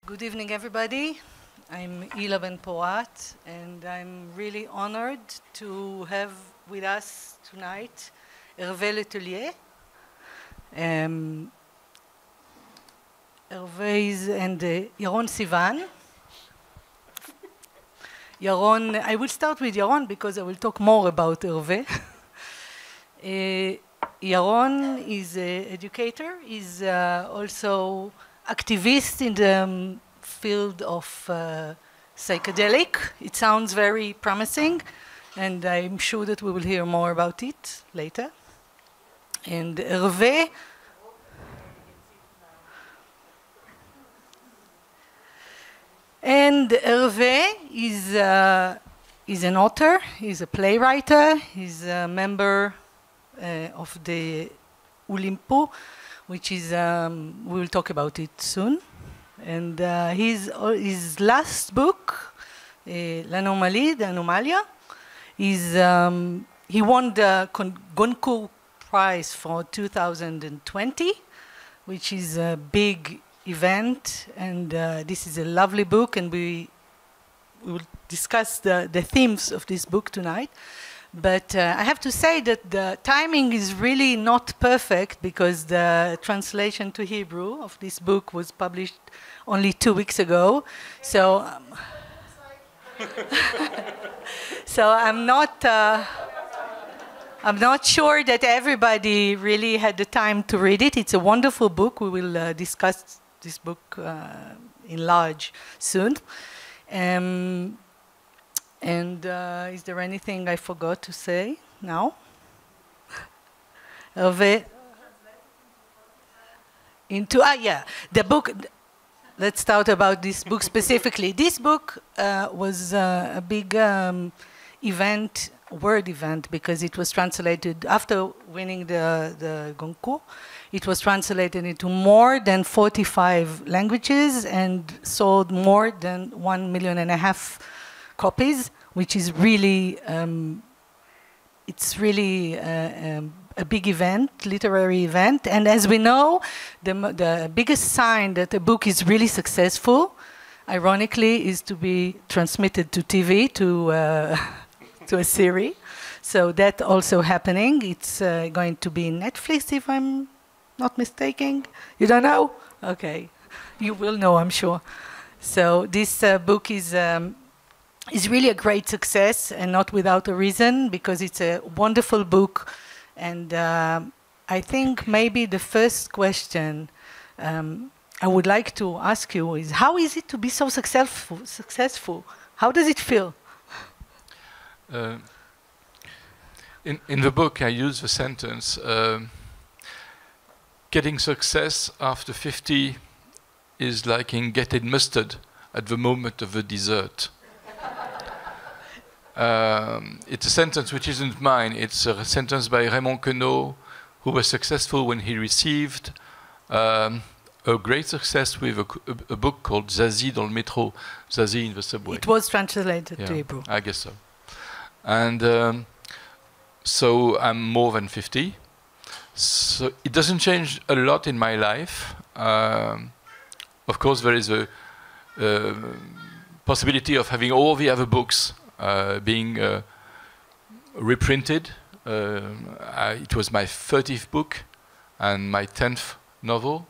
Good evening, everybody. I'm Ilah ben Pourat, and I'm really honored to have with us tonight Hervé Telier. Hervé is and Yaron Sivan. Yaron, I will start with Yaron because I will talk more about Hervé. Yaron is an educator. He's also activist in the field of psychedelic. It sounds very promising, and I'm sure that we will hear more about it later. And Hervé is an author, he's a playwright, he's a member of the Olimpo, which is, we will talk about it soon. And his last book, L'Anomalie, the Anomalia, he won the Goncourt Prize for 2020, which is a big event, and this is a lovely book, and we will discuss the themes of this book tonight. But I have to say that the timing is really not perfect because the translation to Hebrew of this book was published only 2 weeks ago. So, so I'm not sure that everybody really had the time to read it. It's a wonderful book. We will discuss this book in large soon. And is there anything I forgot to say now? The book. Let's talk about this book specifically. This book was a big event, word event, because it was translated after winning the Goncourt. It was translated into more than 45 languages and sold more than 1.5 million copies, which is really, it's really a big event, literary event. And as we know, the biggest sign that a book is really successful, ironically, is to be transmitted to TV, to a series. So that's also happening. It's going to be Netflix, if I'm not mistaken. You don't know? Okay. You will know, I'm sure. So this book is really a great success, and not without a reason, because it's a wonderful book. And I think maybe the first question I would like to ask you is, how is it to be so successful? How does it feel? In the book, I use the sentence, getting success after 50 is like in getting mustard at the moment of the dessert. It's a sentence which isn't mine. It's a sentence by Raymond Queneau, who was successful when he received a great success with a book called Zazie dans le métro, Zazie in the subway. It was translated to Hebrew. I guess so. And so I'm more than 50. So it doesn't change a lot in my life. Of course, there is a possibility of having all the other books being reprinted. It was my 30th book and my 10th novel.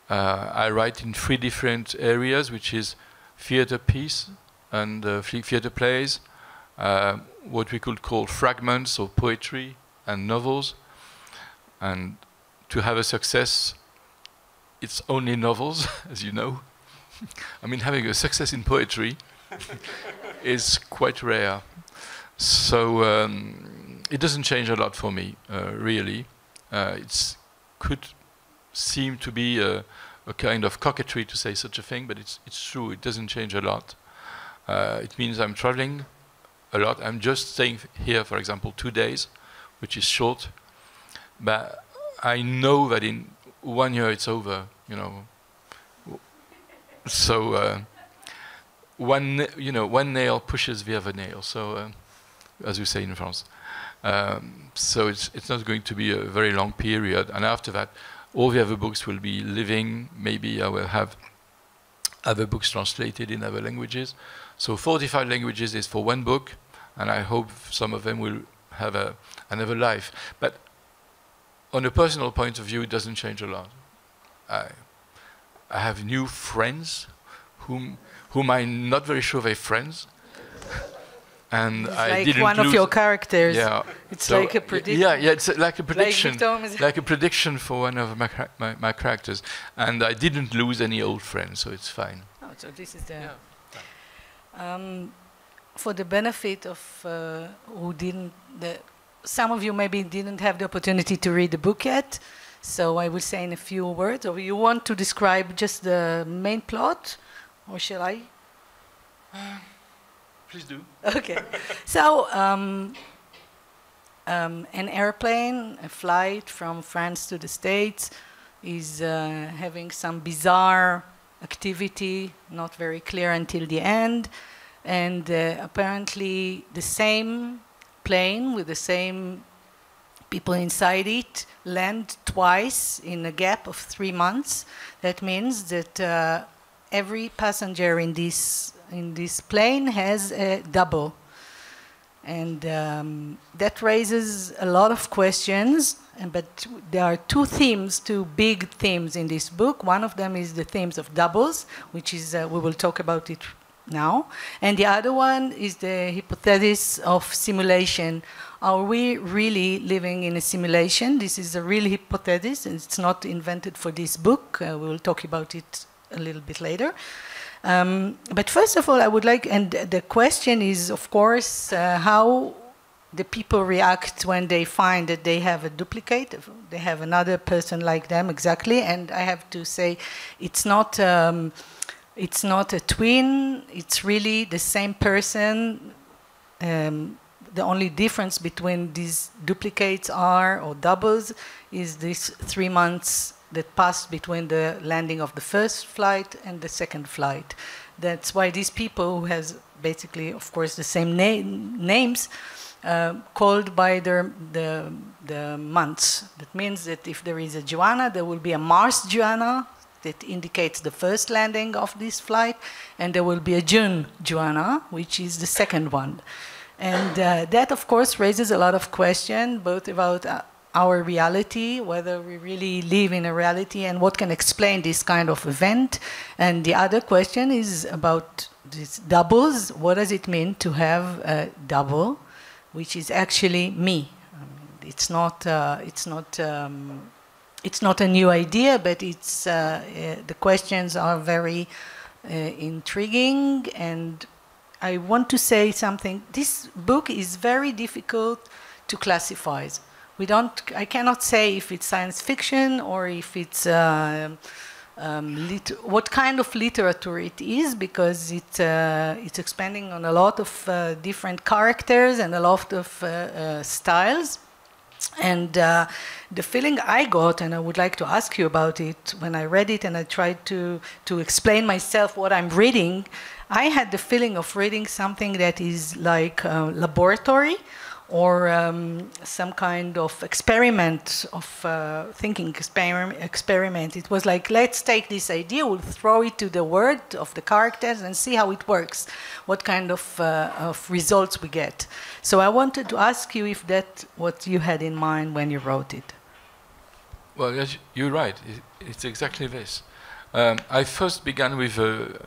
I write in 3 different areas, which is theater piece and theater plays, what we could call fragments of poetry and novels. And to have a success, it's only novels, as you know. I mean, having a success in poetry is quite rare. So it doesn't change a lot for me, really. It could seem to be a kind of coquetry to say such a thing, but it's true. It doesn't change a lot. It means I'm traveling a lot. I'm just staying here, for example, 2 days, which is short. But I know that in 1 year it's over, you know. So one nail pushes the other nail. So, as we say in France. So it's not going to be a very long period. And after that, all the other books will be living. Maybe I will have other books translated in other languages. So 45 languages is for one book, and I hope some of them will have another life. But on a personal point of view, it doesn't change a lot. I have new friends whom I'm not very sure they're friends. And it's I like didn't one lose of your characters. Yeah. It's so like a prediction. Yeah, it's like a prediction. Like, like a prediction for one of my characters. And I didn't lose any old friends, so it's fine. Oh, so this is the... for the benefit of who didn't... some of you maybe didn't have the opportunity to read the book yet, so I will say in a few words. Or you want to describe just the main plot, or shall I? Please do. Okay. So, an airplane, a flight from France to the States, is having some bizarre activity, not very clear until the end, and apparently the same plane with the same people inside it land twice in a gap of 3 months. That means that every passenger in this plane has a double. And that raises a lot of questions, but there are two big themes in this book. One of them is the themes of doubles, which is, we will talk about it now. And the other one is the hypothesis of simulation. Are we really living in a simulation? This is a real hypothesis, and it's not invented for this book. We will talk about it a little bit later. But first of all, I would like, and the question is, of course, how the people react when they find that they have a duplicate, they have another person like them exactly. And I have to say, it's not a twin, it's really the same person. The only difference between these duplicates or doubles is this 3 months that passed between the landing of the first flight and the second flight. That's why these people who has basically, of course, the same names, called by the months. That means that if there is a Joanna, there will be a Mars Joanna that indicates the first landing of this flight, and there will be a June Joanna, which is the second one. And that, of course, raises a lot of questions, both about our reality, whether we really live in a reality, and what can explain this kind of event. And the other question is about these doubles. What does it mean to have a double, which is actually me? I mean, it's not a new idea, but it's the questions are very intriguing. And I want to say something. This book is very difficult to classify. I cannot say if it's science fiction or if it's what kind of literature it is, because it's expanding on a lot of different characters and a lot of styles. And the feeling I got, and I would like to ask you about it, when I read it and I tried to explain myself what I'm reading, I had the feeling of reading something that is like a laboratory, or some kind of experiment of thinking experiment. It was like, let's take this idea, we'll throw it to the word of the characters and see how it works, what kind of results we get. So I wanted to ask you if that's what you had in mind when you wrote it. Well, yes, you're right. It's exactly this. I first began with a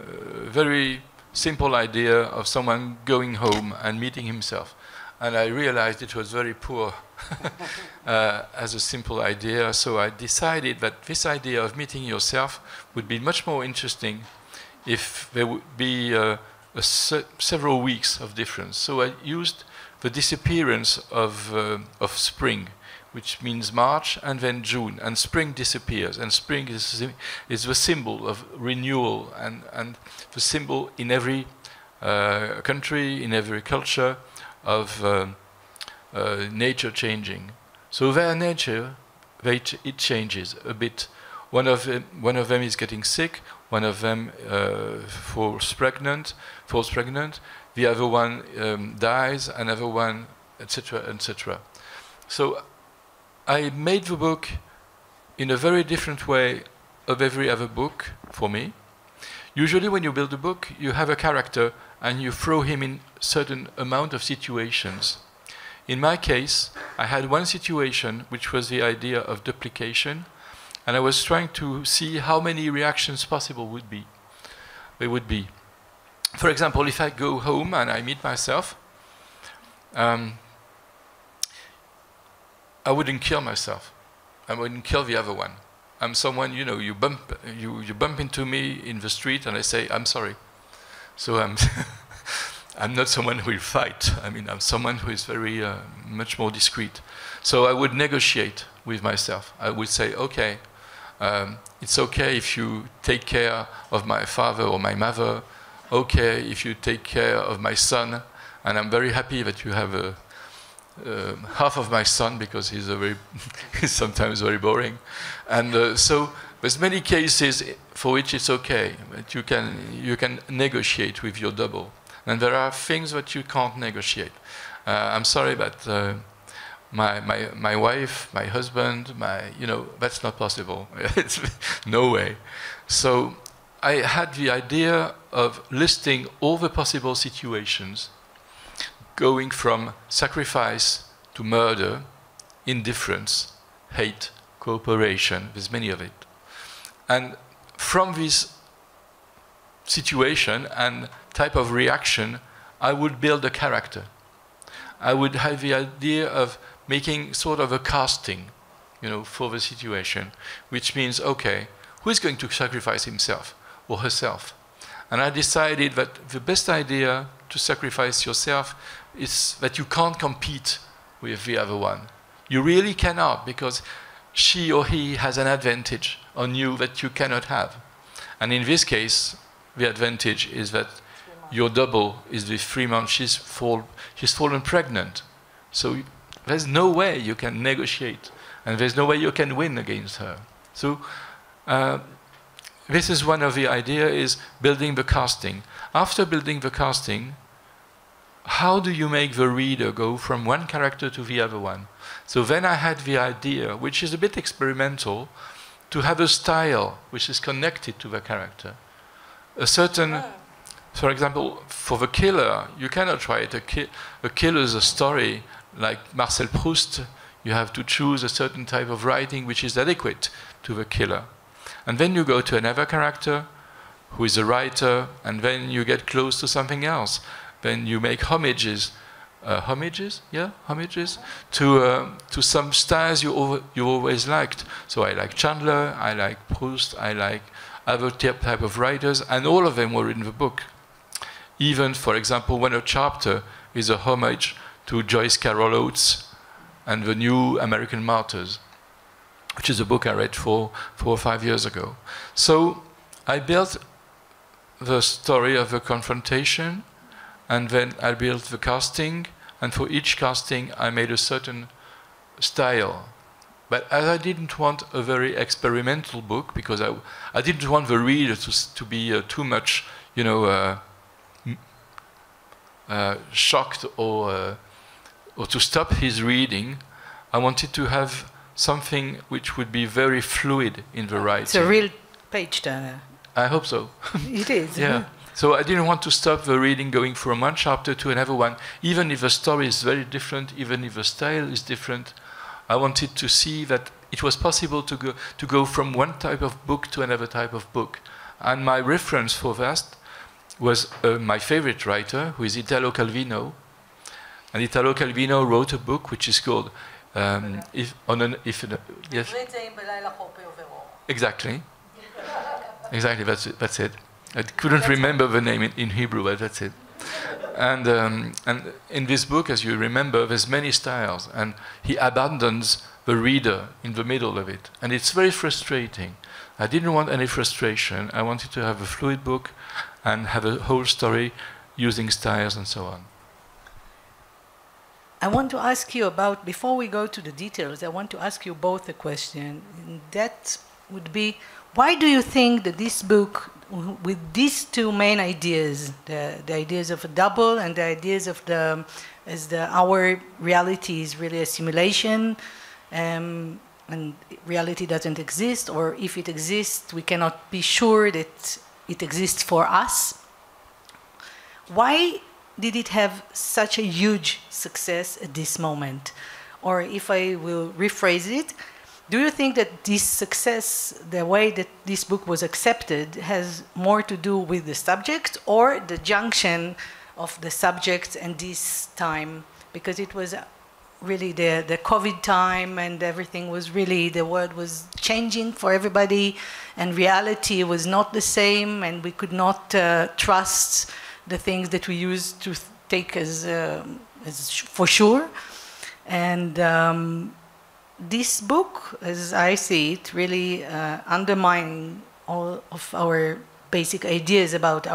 very simple idea of someone going home and meeting himself. And I realized it was very poor as a simple idea. So I decided that this idea of meeting yourself would be much more interesting if there would be several weeks of difference. So I used the disappearance of spring, which means March and then June, and spring disappears. And spring is the symbol of renewal and the symbol in every country, in every culture, of nature changing. So their nature, it changes a bit. One of them is getting sick, one of them falls pregnant, the other one dies, another one, etc., etc. So I made the book in a very different way of every other book for me. Usually when you build a book, you have a character and you throw him in certain amount of situations. In my case, I had one situation which was the idea of duplication, and I was trying to see how many reactions possible would be. There would be. For example, if I go home and I meet myself, I wouldn't kill myself. I wouldn't kill the other one. I'm someone, you know, you bump into me in the street and I say, I'm sorry. So I'm not someone who will fight. I mean, I'm someone who is very much more discreet. So I would negotiate with myself. I would say, okay, it's okay if you take care of my father or my mother. Okay, if you take care of my son. And I'm very happy that you have half of my son, because he's he's sometimes very boring. And so there's many cases for which it's okay, but you can negotiate with your double. And there are things that you can't negotiate. I'm sorry, but my wife, my husband, that's not possible. It's no way. So I had the idea of listing all the possible situations, going from sacrifice to murder, indifference, hate, cooperation. There's many of it. And from this situation and type of reaction, I would build a character. I would have the idea of making sort of a casting, for the situation, which means, okay, who is going to sacrifice himself or herself? And I decided that the best idea to sacrifice yourself is that you can't compete with the other one. You really cannot, because she or he has an advantage on you that you cannot have. And in this case, the advantage is that your double is with 3 months, she's fallen pregnant. So there's no way you can negotiate, and there's no way you can win against her. So this is one of the ideas, is building the casting. After building the casting, how do you make the reader go from one character to the other one? So then I had the idea, which is a bit experimental, to have a style which is connected to the character. A certain, for example, for the killer, you cannot write a killer's story like Marcel Proust. You have to choose a certain type of writing which is adequate to the killer. And then you go to another character who is a writer, and then you get close to something else. Then you make homages to some styles you always liked. So I like Chandler, I like Proust, I like other type of writers, and all of them were in the book. Even, for example, when a chapter is a homage to Joyce Carol Oates and the New American Martyrs, which is a book I read 4 or 5 years ago. So I built the story of the confrontation, and then I built the casting, and for each casting I made a certain style. But as I didn't want a very experimental book, because I didn't want the reader to be too much, shocked or to stop his reading, I wanted to have something which would be very fluid in the writing. It's a real page turner. I hope so. It is. Yeah. So I didn't want to stop the reading going from one chapter to another one, even if the story is very different, even if the style is different. I wanted to see that it was possible to go from one type of book to another type of book. And my reference for that was my favorite writer, who is Italo Calvino. And Italo Calvino wrote a book which is called yes. Exactly. Exactly, that's it. I couldn't remember the name in Hebrew, but that's it. And in this book, as you remember, there's many styles, and he abandons the reader in the middle of it. And it's very frustrating. I didn't want any frustration. I wanted to have a fluid book and have a whole story using styles and so on. I want to ask you about, before we go to the details, I want to ask you both a question. That would be, why do you think that this book, with these two main ideas, the ideas of a double and the ideas of our reality is really a simulation, and reality doesn't exist, or if it exists, we cannot be sure that it exists for us. Why did it have such a huge success at this moment? Or if I will rephrase it, do you think that this success, the way that this book was accepted, has more to do with the subject or the junction of the subject and this time? Because it was really the COVID time and everything was really, the world was changing for everybody and reality was not the same and we could not trust the things that we used to take as for sure. And this book, as I see it, really undermining all of our basic ideas about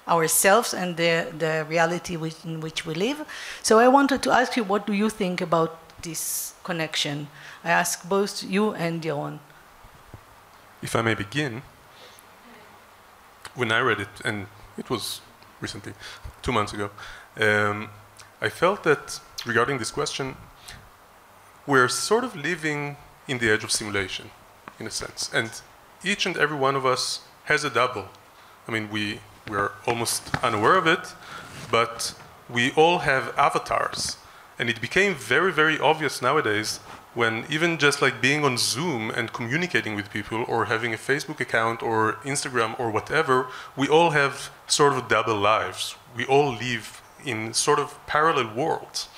ourselves and the reality in which we live. So I wanted to ask you, what do you think about this connection? I ask both you and Viron. If I may begin, when I read it, and it was recently, 2 months ago, I felt that regarding this question, we're sort of living in the edge of simulation, in a sense. And each and every one of us has a double. I mean, we're almost unaware of it, but we all have avatars. And it became very, very obvious nowadays when even just like being on Zoom and communicating with people or having a Facebook account or Instagram or whatever, we all have sort of double lives. We all live in sort of parallel worlds.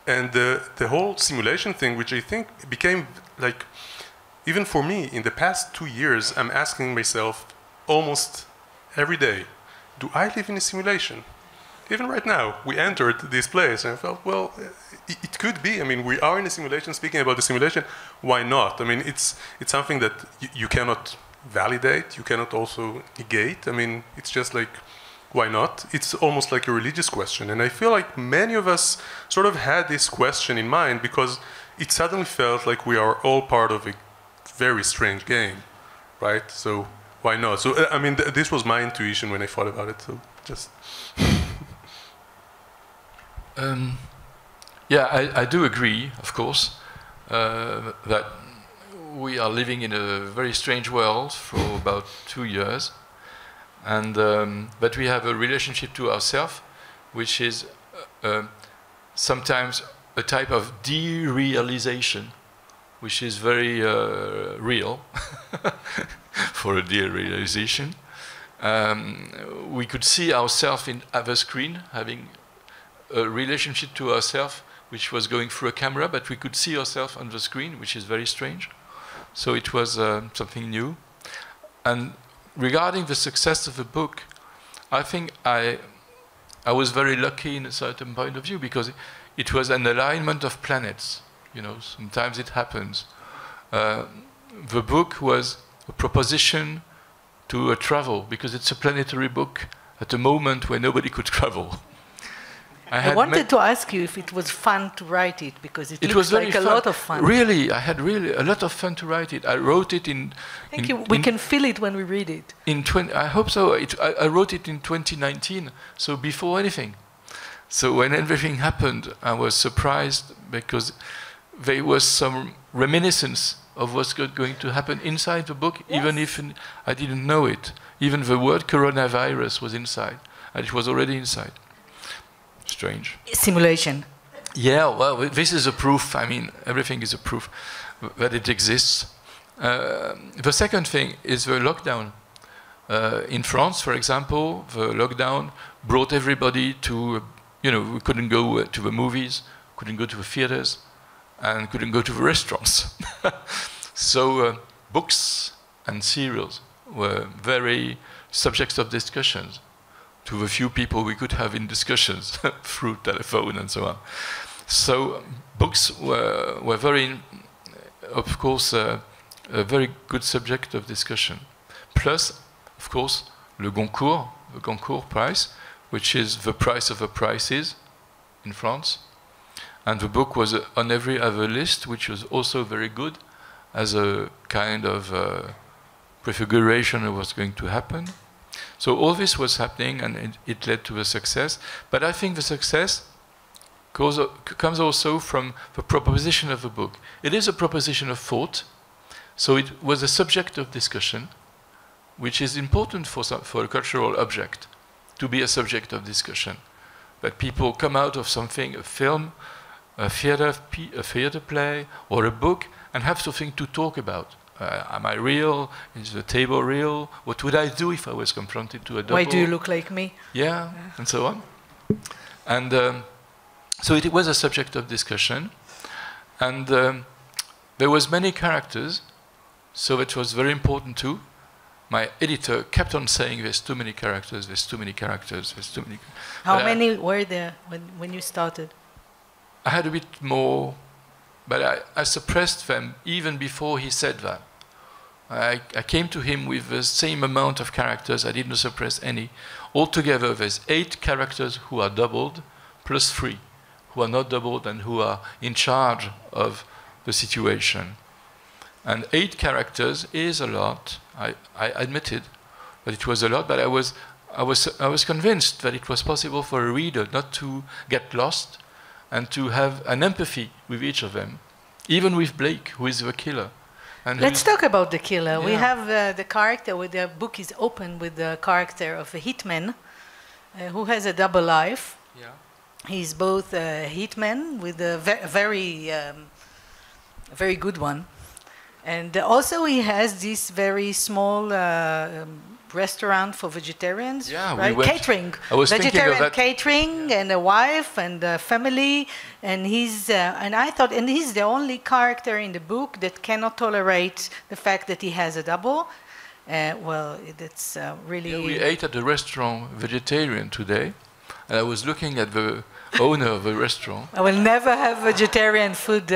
And the whole simulation thing, which I think became like, even for me, in the past 2 years, I'm asking myself almost every day, do I live in a simulation? Even right now, we entered this place and I felt, well, it could be. I mean, we are in a simulation, speaking about the simulation, why not? I mean, it's something that you cannot validate, you cannot also negate. I mean, it's just like, why not? It's almost like a religious question. And I feel like many of us sort of had this question in mind because it suddenly felt like we are all part of a very strange game, right? So why not? So, I mean, this was my intuition when I thought about it. So just... Yeah, I do agree, of course, that we are living in a very strange world for about 2 years. And but we have a relationship to ourselves, which is sometimes a type of derealization, which is very real for a derealization. We could see ourselves in other screen, having a relationship to ourselves, which was going through a camera, but we could see ourselves on the screen, which is very strange. So it was something new. And regarding the success of the book, I think I was very lucky in a certain point of view because it was an alignment of planets. You know, sometimes it happens. The book was a proposition to travel because it's a planetary book at a moment where nobody could travel. I wanted to ask you if it was fun to write it because it looks like a lot of fun. Really, I had really a lot of fun to write it. I wrote it in... Thank you. We can feel it when we read it. I hope so. I wrote it in 2019, so before anything. So when everything happened, I was surprised because there was some reminiscence of what's going to happen inside the book, yes. Even if I didn't know it. Even the word coronavirus was inside, and it was already inside. Strange. Simulation. Yeah, well, this is a proof. I mean, everything is a proof that it exists. The second thing is the lockdown. In France, for example, the lockdown brought everybody to, we couldn't go to the movies, couldn't go to the theaters, and couldn't go to the restaurants. So books and serials were very subjects of discussions to the few people we could have in discussions through telephone and so on. So books were very, of course, a very good subject of discussion. Plus, of course, the Goncourt Prize, which is the price of the prices in France. And the book was on every other list, which was also very good as a kind of prefiguration of what's going to happen. So all this was happening, and it led to a success. But I think the success comes also from the proposition of the book. It is a proposition of thought, so it was a subject of discussion, which is important for a cultural object, to be a subject of discussion. That people come out of something, a film, a theater play, or a book, and have something to talk about. Am I real? Is the table real? What would I do if I was confronted to a double? Why do you look like me? Yeah, and so on. And so it was a subject of discussion. And there was many characters, so it was very important too. My editor kept on saying, there's too many characters, there's too many characters, there's too many. How many were there when you started? I had a bit more, but I suppressed them even before he said that. I came to him with the same amount of characters, I didn't suppress any. Altogether, there's 8 characters who are doubled, plus 3 who are not doubled and who are in charge of the situation. And 8 characters is a lot. I admitted that it was a lot, but I was convinced that it was possible for a reader not to get lost and to have an empathy with each of them, even with Blake, who is the killer. And let's talk about the killer. Yeah. We have the character, where the book is open with the character of a hitman who has a double life. Yeah. He's both a hitman with a very good one. And also he has this very small restaurant for vegetarians, yeah, right? Catering, I was vegetarian that. catering, and a wife and a family. And he's he's the only character in the book that cannot tolerate the fact that he has a double. Well, that's really. Yeah, we ate at the restaurant vegetarian today, and I was looking at the owner of the restaurant. I will never have vegetarian food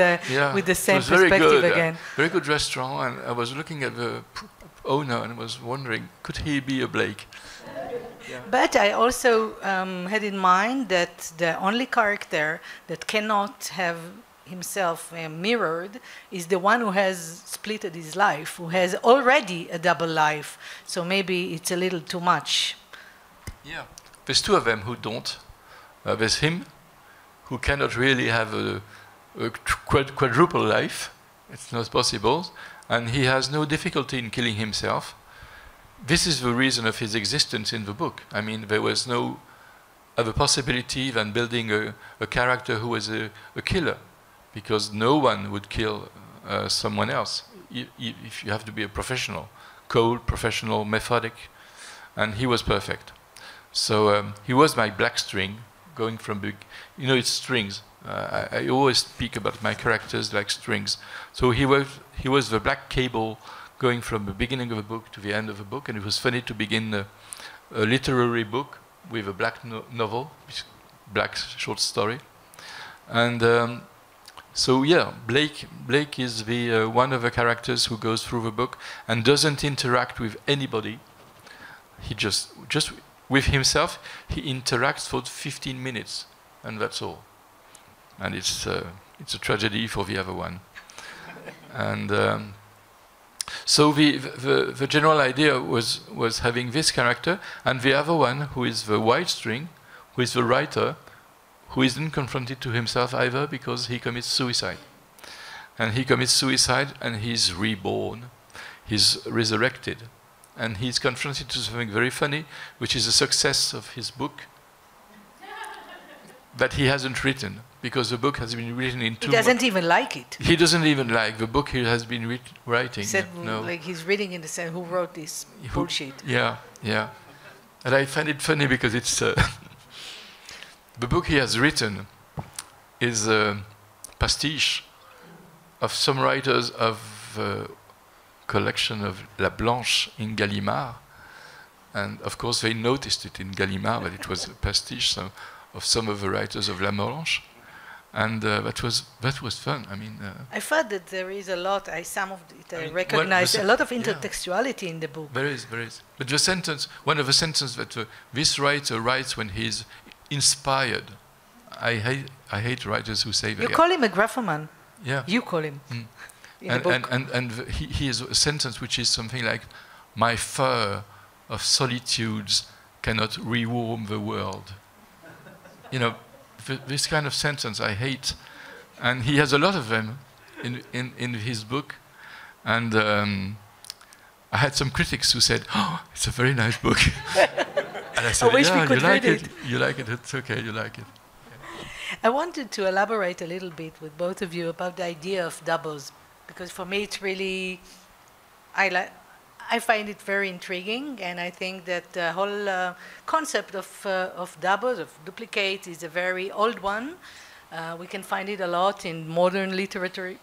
with the same perspective again. Very good restaurant, and I was looking at the owner and was wondering, could he be a Blake? Yeah. But I also had in mind that the only character that cannot have himself mirrored is the one who has splitted his life, who has already a double life. So maybe it's a little too much. Yeah, there's 2 of them who don't. There's him, who cannot really have a quadruple life. It's not possible. And he has no difficulty in killing himself. This is the reason of his existence in the book. I mean, there was no other possibility than building a character who was a killer, because no one would kill someone else if you have to be a professional, cold, professional, methodic, and he was perfect. So he was my black string, going from big, it's strings. I always speak about my characters like strings. So he was the black cable going from the beginning of a book to the end of a book, and it was funny to begin a literary book with a black novel, black short story. And so yeah, Blake is the one of the characters who goes through the book and doesn't interact with anybody. He just with himself, he interacts for 15 minutes, and that's all. And it's a tragedy for the other one. And so the general idea was having this character, and the other one, who is the white string, who is the writer, who isn't confronted to himself either, because he commits suicide. And he commits suicide, and he's reborn. He's resurrected. And he's confronted to something very funny, which is the success of his book that he hasn't written, because the book has been written in 2 months. He doesn't even like it. He doesn't even like the book he has been writing. He said, no. like he's reading in the sense, who wrote this bullshit? Yeah, yeah. And I find it funny because it's the book he has written is a pastiche of some writers of collection of La Blanche in Gallimard, and of course they noticed it in Gallimard that it was a pastiche of some of the writers of La Blanche, and that was fun. I mean, I thought that there is a lot. I recognize a lot of intertextuality in the book. There is. But the sentence, one of the sentences that this writer writes when he's inspired, I hate writers who say that. You call him a graphoman. Yeah. You call him. Mm. And he has a sentence which is something like, "My fur of solitudes cannot rewarm the world." This kind of sentence I hate, and he has a lot of them in his book, and I had some critics who said, "Oh, it's a very nice book." And I said, I wish we "Yeah, could you like read it. You like it. It's okay. You like it." I wanted to elaborate a little bit with both of you about the idea of doubles, because for me it's really, I find it very intriguing, and I think that the whole concept of doubles, of duplicate, is a very old one. We can find it a lot in modern literature,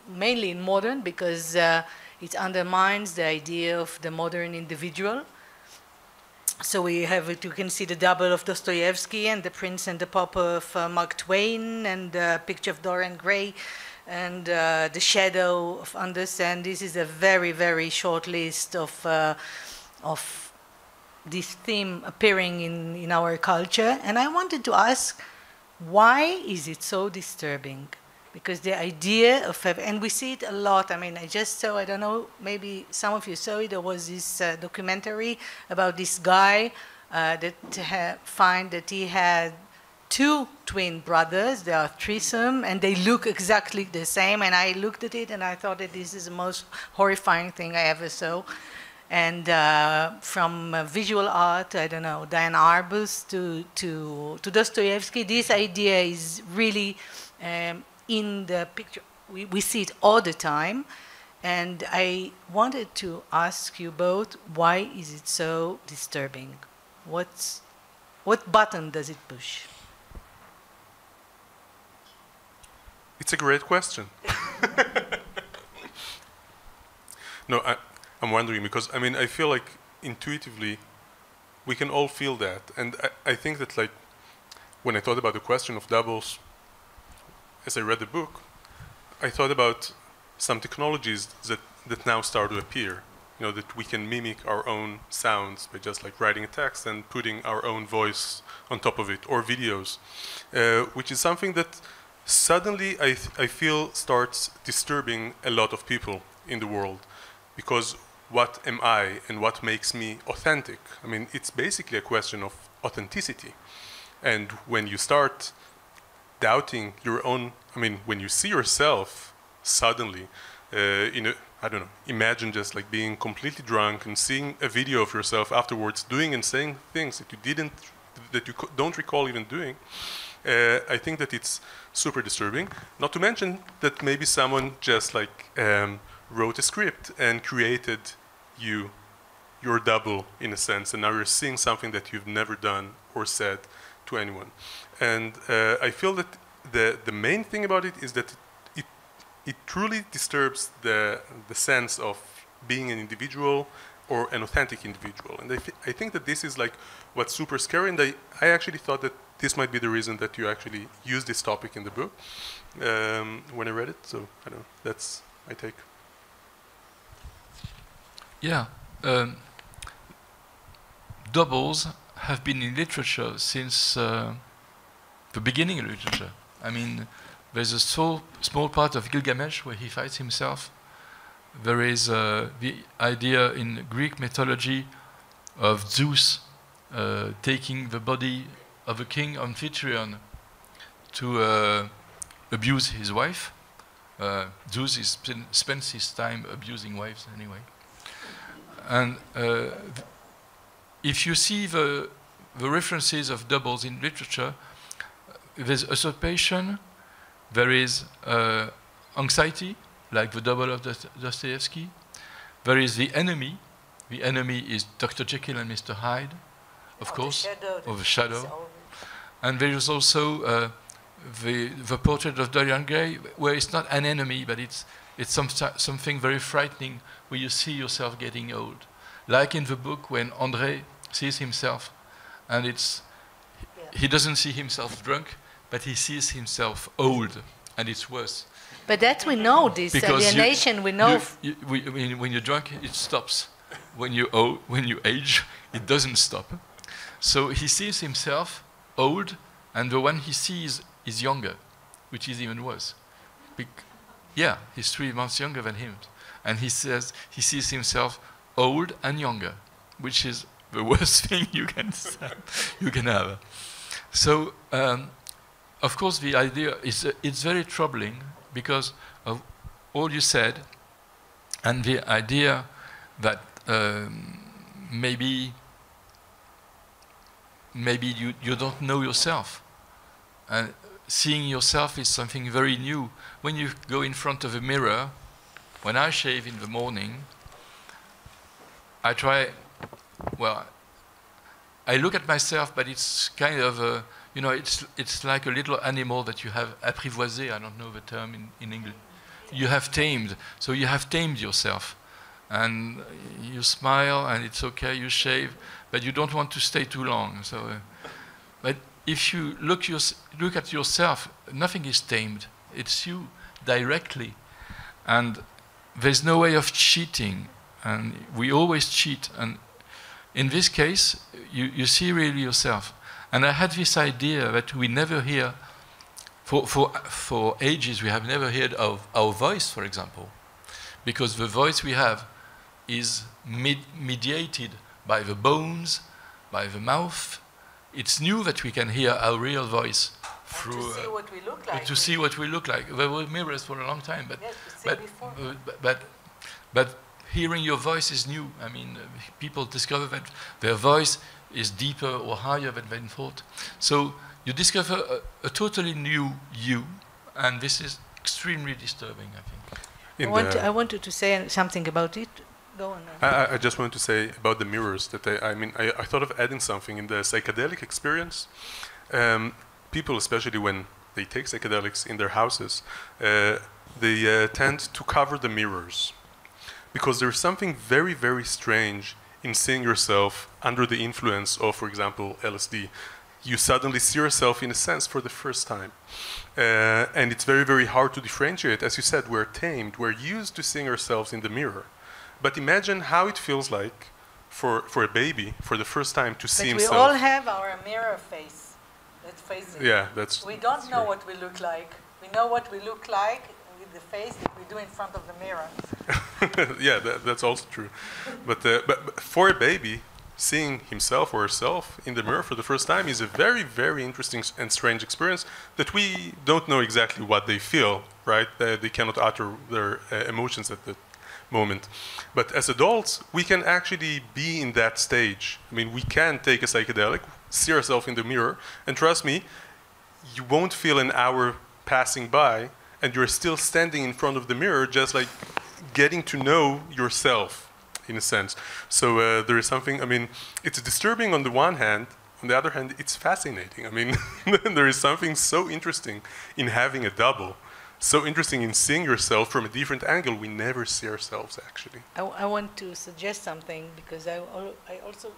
mainly in modern, because it undermines the idea of the modern individual. So we have it, you can see the double of Dostoevsky and The Prince and the Pauper of Mark Twain, and the picture of Dorian Gray, and the shadow of Andersen. This is a very, very short list of this theme appearing in our culture. And I wanted to ask, why is it so disturbing? Because the idea of, and we see it a lot. I mean, I just saw, I don't know, maybe some of you saw it, there was this documentary about this guy that find that he had 2 twin brothers. They are threesome, and they look exactly the same. And I looked at it, and I thought that this is the most horrifying thing I ever saw. And from visual art, I don't know, Diane Arbus to Dostoevsky, this idea is really in the picture. We see it all the time. And I wanted to ask you both, why is it so disturbing? What button does it push? It's a great question. No, I'm wondering because, I mean, I feel like intuitively we can all feel that. And I think that, like, when I thought about the question of doubles, as I read the book, I thought about some technologies that now start to appear. You know, that we can mimic our own sounds by just like writing a text and putting our own voice on top of it, or videos, which is something that suddenly I feel starts disturbing a lot of people in the world. Because what am I and what makes me authentic? I mean, it's basically a question of authenticity. And when you start doubting your own, I mean, when you see yourself suddenly, I don't know, imagine just like being completely drunk and seeing a video of yourself afterwards doing and saying things that you don't recall even doing. I think that it's super disturbing. Not to mention that maybe someone just like wrote a script and created your double in a sense, and now you're seeing something that you've never done or said to anyone. And I feel that the main thing about it is that it truly disturbs the sense of being an individual or an authentic individual. And I think that this is like what's super scary, and I actually thought that this might be the reason that you actually use this topic in the book when I read it. So I don't know, that's my take. Yeah, doubles have been in literature since the beginning of literature. I mean, there's a small part of Gilgamesh where he fights himself. There is the idea in Greek mythology of Zeus taking the body of a king Amphitryon to abuse his wife. Zeus spends his time abusing wives anyway. And if you see the references of doubles in literature, there's usurpation, there is anxiety, like the double of Dostoevsky. There is the enemy. The enemy is Dr. Jekyll and Mr. Hyde, of course, or the shadow. And there is also the portrait of Dorian Gray, where it's not an enemy, but it's something very frightening, where you see yourself getting old. Like in the book when André sees himself, and he doesn't see himself drunk, but he sees himself old, and it's worse. But that we know, this alienation, we know. When you're drunk, it stops. When you age, it doesn't stop. So he sees himself old, and the one he sees is younger, which is even worse. Yeah, he's 3 months younger than him. And he says he sees himself old and younger, which is the worst thing you can have. So, of course, the idea is it's very troubling because of all you said, and the idea that maybe you don't know yourself. And seeing yourself is something very new. When you go in front of a mirror, when I shave in the morning, I look at myself, but it's kind of a, it's like a little animal that you have apprivoisé, I don't know the term in English. You have tamed, so you have tamed yourself. And you smile, and it's okay, you shave, but you don't want to stay too long. So, but if you look at yourself, nothing is tamed. It's you directly. And there's no way of cheating. And we always cheat. And in this case, you see really yourself. And I had this idea that we never hear, for ages we have never heard of our voice, for example. Because the voice we have is mediated by the bones, by the mouth. It's new that we can hear our real voice through to see what we look like. To see what we look like. There were mirrors for a long time, but hearing your voice is new. I mean, people discover that their voice is deeper or higher than they thought. So you discover a totally new you, and this is extremely disturbing, I think. I wanted to say something about it. Go on. I just wanted to say about the mirrors that I thought of adding something in the psychedelic experience. People, especially when they take psychedelics in their houses, they tend to cover the mirrors because there's something very, very strange in seeing yourself under the influence of, for example, LSD. You suddenly see yourself, in a sense, for the first time. And it's very, very hard to differentiate. As you said, we're tamed. We're used to seeing ourselves in the mirror. But imagine how it feels like for a baby, for the first time, to see himself. We all have our mirror face. Let's face it. Yeah, that's We don't know what we look like. We know what we look like with the face that we do in front of the mirror. Yeah, that's also true. But for a baby, seeing himself or herself in the mirror for the first time is a very, very interesting and strange experience that we don't know exactly what they feel, right? They cannot utter their emotions at the moment. But as adults, we can actually be in that stage. I mean, we can take a psychedelic, see ourselves in the mirror, and trust me, you won't feel an hour passing by, and you're still standing in front of the mirror, just like getting to know yourself, in a sense. So there is something, I mean, it's disturbing on the one hand. On the other hand, it's fascinating. I mean, there is something so interesting in having a double. So interesting in seeing yourself from a different angle. We never see ourselves, actually. I want to suggest something because I also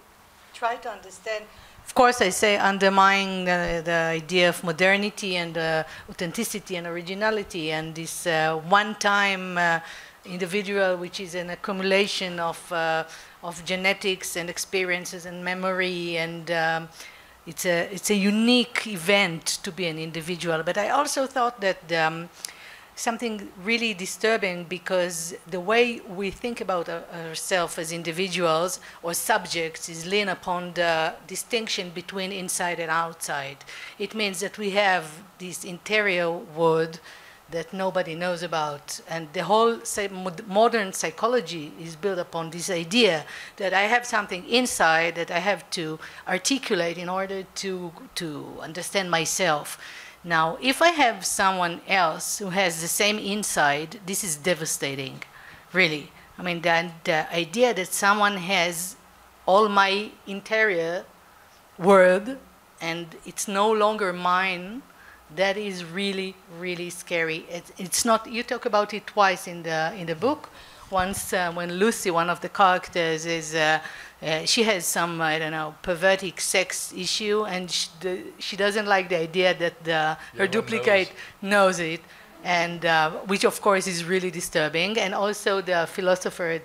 try to understand. Of course, I say undermining the idea of modernity and authenticity and originality and this one-time individual, which is an accumulation of genetics and experiences and memory, and it's a unique event to be an individual. But I also thought that something really disturbing, because the way we think about ourselves as individuals or subjects is lean upon the distinction between inside and outside. It means that we have this interior world that nobody knows about, and the whole modern psychology is built upon this idea that I have something inside that I have to articulate in order to understand myself. Now, if I have someone else who has the same inside, this is devastating, really. I mean, the idea that someone has all my interior world and it's no longer mine, that is really, really scary. It's not. You talk about it twice in the book. Once when Lucy, one of the characters, is she has some, I don't know, pervertic sex issue, and she doesn't like the idea that her duplicate knows it, and which of course is really disturbing. And also the philosopher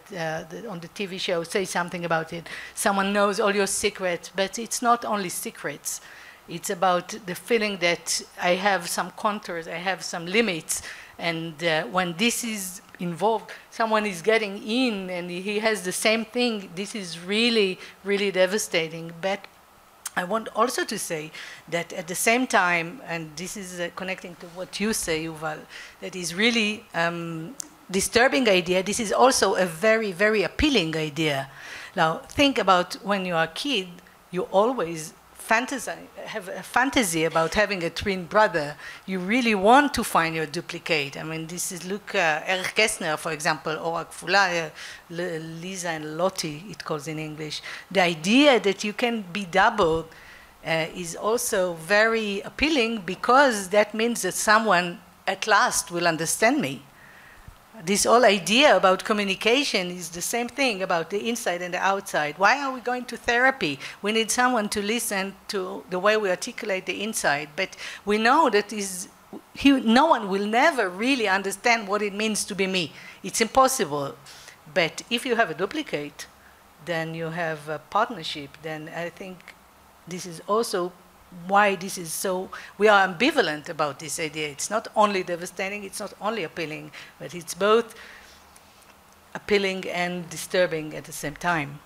on the TV show says something about it. Someone knows all your secrets, but it's not only secrets. It's about the feeling that I have some contours, I have some limits, and when this is involved, someone is getting in and he has the same thing. This is really, really devastating. But I want also to say that at the same time, and this is connecting to what you say, Yuval, that is really disturbing idea, this is also a very, very appealing idea. Now, think about when you are a kid, you always have a fantasy about having a twin brother. You really want to find your duplicate. I mean, this is, look, Erich Kästner, for example, or Akfula, Lisa and Lottie, it calls in English. The idea that you can be doubled is also very appealing, because that means that someone at last will understand me. This whole idea about communication is the same thing about the inside and the outside. Why are we going to therapy? We need someone to listen to the way we articulate the inside. But we know that no one will never really understand what it means to be me. It's impossible. But if you have a duplicate, then you have a partnership. Then I think this is also why this is so, we are ambivalent about this idea. It's not only devastating, it's not only appealing, but it's both appealing and disturbing at the same time.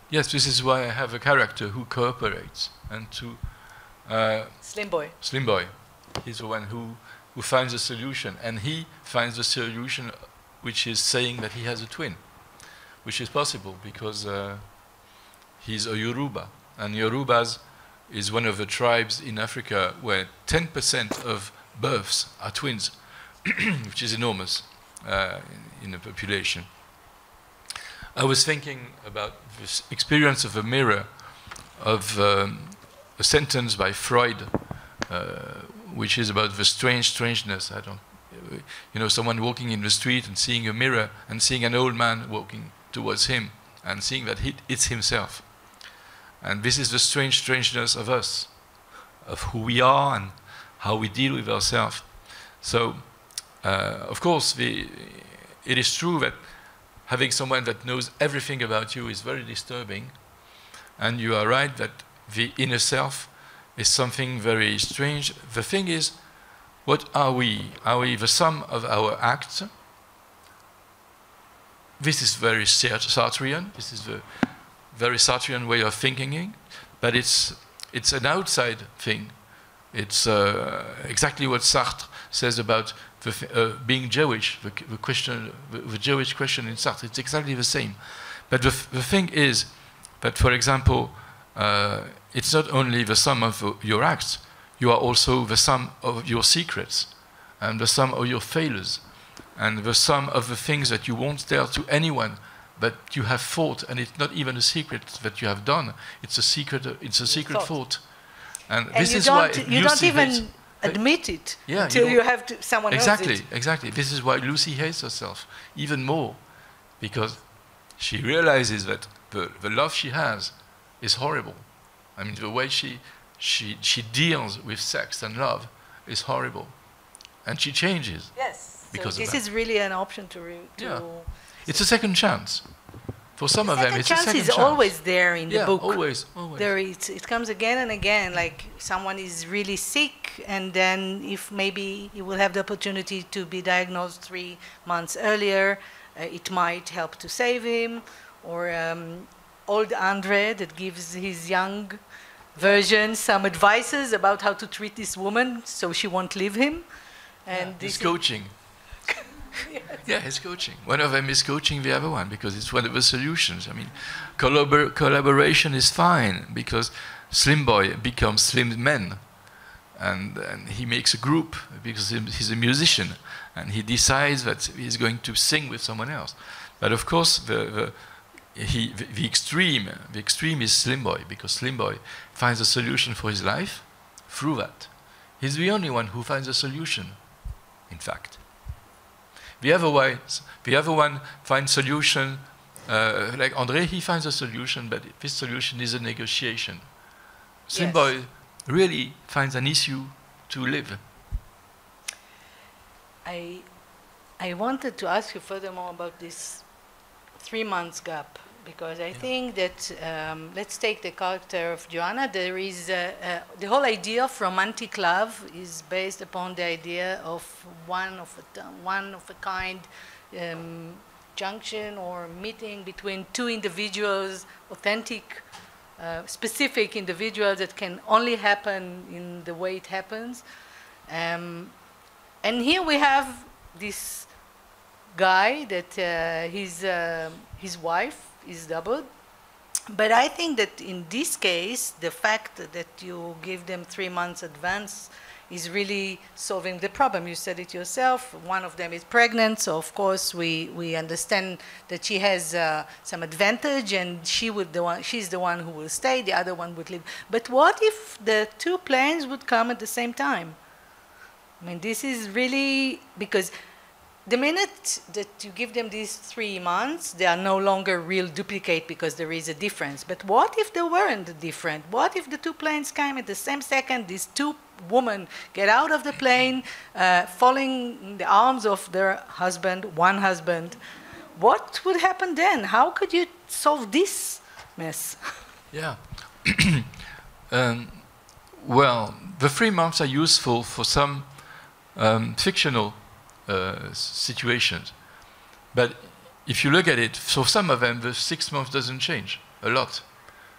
Yes, this is why I have a character who cooperates, and to Slim Boy. Slim Boy. He's the one who finds a solution, and he finds a solution which is saying that he has a twin, which is possible because he's a Yoruba, and Yorubas is one of the tribes in Africa where 10% of births are twins, which is enormous in the population. I was thinking about this experience of a mirror, of a sentence by Freud, which is about the strangeness. Someone walking in the street and seeing a mirror and seeing an old man walking towards him and seeing that it's himself. And this is the strangeness of us, of who we are and how we deal with ourselves. So, of course, it is true that having someone that knows everything about you is very disturbing. And you are right that the inner self is something very strange. The thing is, what are we? Are we the sum of our acts? This is very Sartrean. This is the very Sartrean way of thinking, but it's an outside thing. It's exactly what Sartre says about being Jewish, the Jewish question in Sartre. It's exactly the same. But the thing is that, for example, it's not only the sum of your acts, you are also the sum of your secrets, and the sum of your failures, and the sum of the things that you won't tell to anyone, but you have thought, and it's not even a secret that you have done. It's a secret. It's a secret thought, and this is why you don't even admit it until you have someone else. Exactly. This is why Lucy hates herself even more, because she realizes that the love she has is horrible. I mean, the way she deals with sex and love is horrible, and she changes. Yes. Because so this is really an option to. It's a second chance. For some of them, it's a second chance. The chance is always there in the book. Always. It comes again and again. Like someone is really sick, and then if maybe he will have the opportunity to be diagnosed 3 months earlier, it might help to save him. Or old Andre that gives his young version some advices about how to treat this woman so she won't leave him. And this coaching. Yeah, it's coaching. One of them is coaching the other one because it's one of the solutions. I mean, collaboration is fine because Slim Boy becomes Slim Man, and he makes a group because he's a musician, and he decides that he's going to sing with someone else. But of course, the extreme is Slim Boy, because Slim Boy finds a solution for his life through that. He's the only one who finds a solution, in fact. The other one finds solution, like André, he finds a solution, but this solution is a negotiation. Slim Boy really finds an issue to live. I wanted to ask you furthermore about this 3 months gap, because I think that, let's take the character of Joanna. There is, the whole idea of romantic love is based upon the idea of one of a kind junction or meeting between two individuals, authentic, specific individuals that can only happen in the way it happens. And here we have this guy that his wife is doubled. But I think that in this case, the fact that you give them 3 months advance is really solving the problem. You said it yourself. One of them is pregnant, so of course we understand that she has some advantage, and she's the one who will stay. The other one would leave. But what if the 2 planes would come at the same time? I mean, this is really because the minute that you give them these 3 months, they are no longer real duplicate because there is a difference. But what if they weren't different? What if the 2 planes came at the same second? These 2 women get out of the plane, falling in the arms of their husband, one husband. What would happen then? How could you solve this mess? Yeah. Well, the 3 months are useful for some fictional situations. But if you look at it, for some of them, the 6 months doesn't change a lot.